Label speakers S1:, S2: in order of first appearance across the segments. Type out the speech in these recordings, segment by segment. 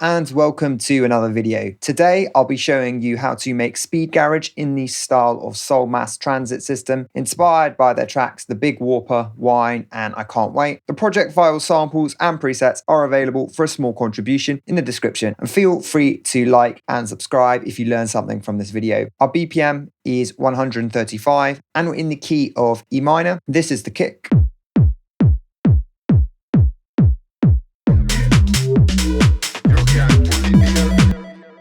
S1: and welcome to another video. Today I'll be showing you how to make speed garage in the style of Soul Mass Transit System, inspired by their tracks The Big Whopper, Wine and I Can't Wait. The project file samples and presets are available for a small contribution in the description, and feel free to like and subscribe if you learn something from this video. Our BPM is 135 and we're in the key of E minor. This is the kick.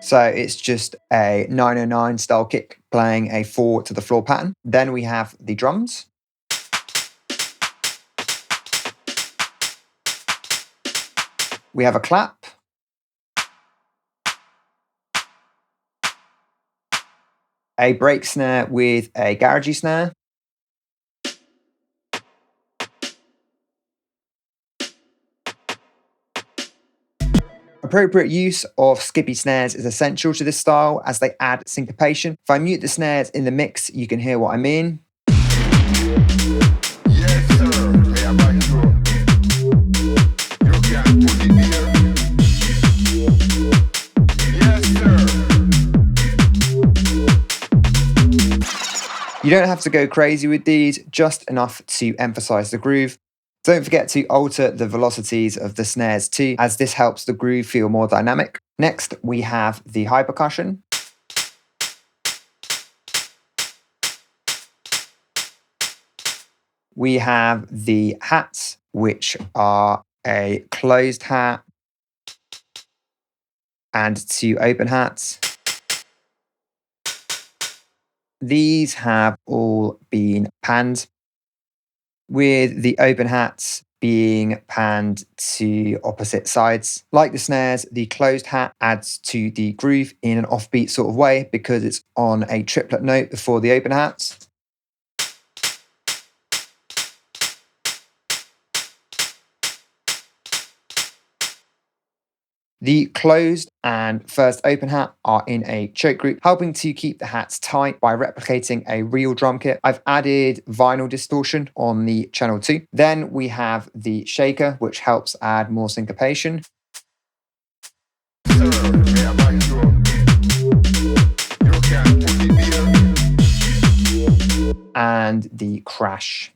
S1: So it's just a 909 style kick playing a 4 to the floor pattern. Then we have the drums. We have a clap. A break snare with a garagey snare. Appropriate use of skippy snares is essential to this style as they add syncopation. If I mute the snares in the mix, you can hear what I mean. Yes, sir. Yes, sir. You don't have to go crazy with these, just enough to emphasize the groove. Don't forget to alter the velocities of the snares too, as this helps the groove feel more dynamic. Next, we have the high percussion. We have the hats, which are a closed hat and two open hats. These have all been panned, with the open hats being panned to opposite sides. Like the snares, the closed hat adds to the groove in an offbeat sort of way because it's on a triplet note before the open hats. The closed and first open hat are in a choke group, helping to keep the hats tight by replicating a real drum kit. I've added vinyl distortion on the channel too. Then we have the shaker, which helps add more syncopation. And the crash.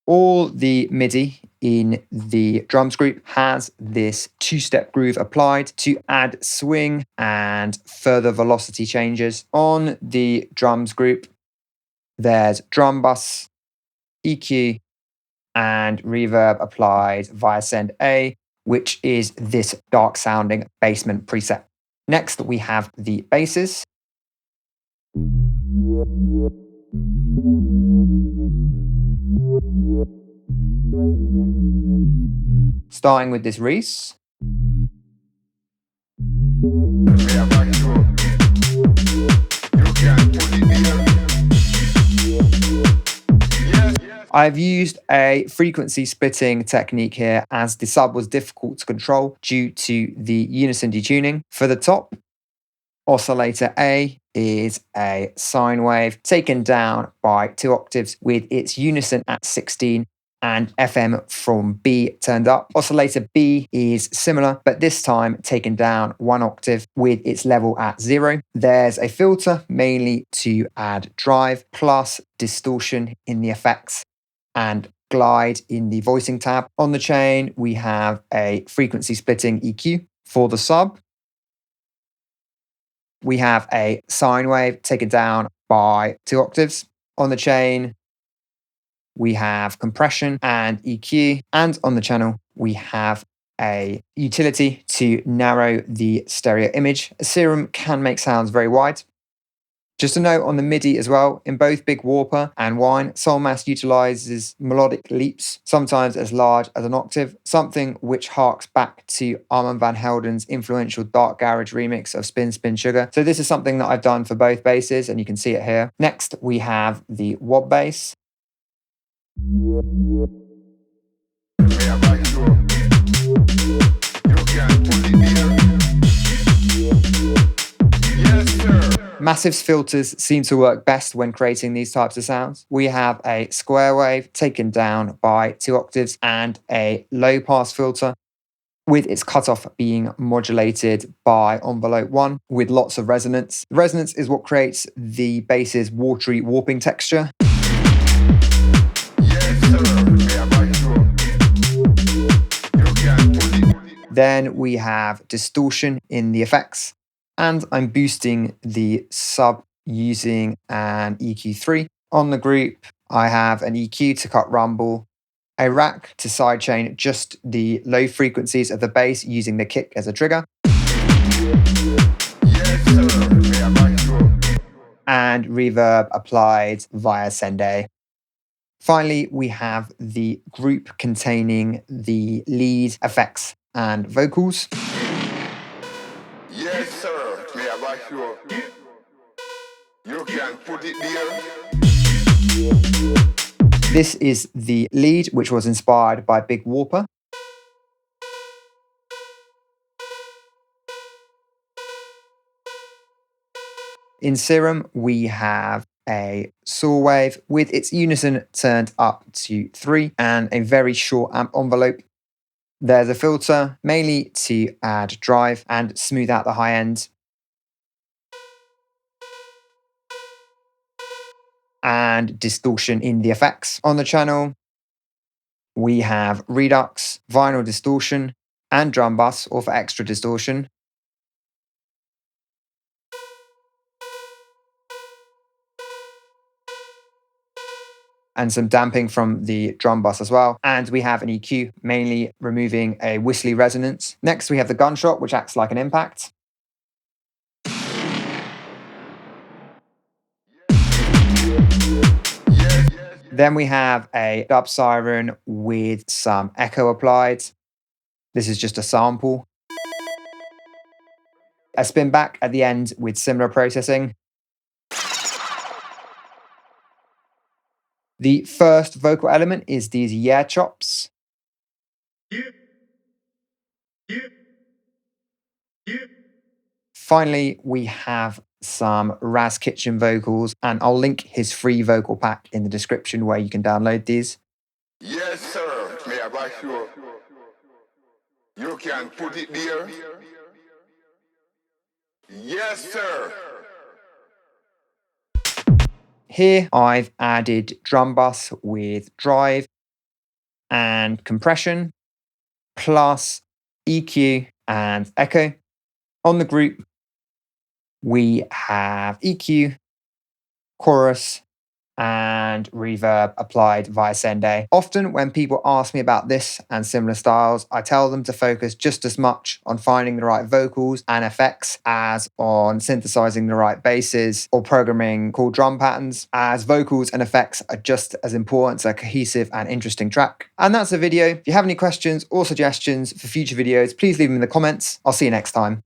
S1: All the MIDI in the drums group has this two-step groove applied to add swing and further velocity changes. On the drums group, there's drum bus, EQ, and reverb applied via Send A, which is this dark sounding basement preset. Next, we have the basses. Starting with this Reese. I've used a frequency splitting technique here as the sub was difficult to control due to the unison detuning. For the top, oscillator A is a sine wave taken down by 2 octaves with its unison at 16 and FM from B turned up. Oscillator B is similar, but this time taken down 1 octave with its level at 0. There's a filter mainly to add drive, plus distortion in the effects and glide in the voicing tab. On the chain, we have a frequency splitting EQ. For the sub, we have a sine wave taken down by 2 octaves. On the chain, we have compression and EQ. And on the channel, we have a utility to narrow the stereo image. A Serum can make sounds very wide. Just a note on the MIDI as well, in both Big Whopper and Wine, Soul Mass utilizes melodic leaps, sometimes as large as an octave, something which harks back to Armand Van Helden's influential Dark Garage remix of Spin Spin Sugar. So this is something that I've done for both basses, and you can see it here. Next, we have the wob bass. Massive's filters seem to work best when creating these types of sounds. We have a square wave taken down by 2 octaves and a low pass filter. with its cutoff being modulated by envelope 1 with lots of resonance. The resonance is what creates the bass's watery warping texture. Then we have distortion in the effects, and I'm boosting the sub using an EQ3. On the group, I have an EQ to cut rumble, a rack to sidechain just the low frequencies of the bass using the kick as a trigger, and reverb applied via send A. Finally, we have the group containing the lead, effects, and vocals.
S2: Yes, sir. Me about you. You can put it there.
S1: This is the lead, which was inspired by Big Warper. In Serum, we have a saw wave with its unison turned up to 3 and a very short amp envelope. There's a filter, mainly to add drive and smooth out the high end. And distortion in the effects. On the channel, we have redux, vinyl distortion, and drum bus, or for extra distortion. And some damping from the drum bus as well. And we have an EQ, mainly removing a whistly resonance. Next, we have the gunshot, which acts like an impact. Then we have a dub siren with some echo applied. This is just a sample. A spin back at the end with similar processing. The first vocal element is these yeah chops. Finally, we have some Raz Kitchen vocals, and I'll link his free vocal pack in the description where you can download these.
S2: Yes, sir. Me about you. You can put it there. Yes, sir.
S1: Here I've added drum bus with drive and compression, plus EQ and echo. On the group, we have EQ, chorus, and reverb applied via send A. Often when people ask me about this and similar styles, I tell them to focus just as much on finding the right vocals and effects as on synthesizing the right basses or programming cool drum patterns, as vocals and effects are just as important to a cohesive and interesting track. And that's the video. If you have any questions or suggestions for future videos, please leave them in the comments. I'll see you next time.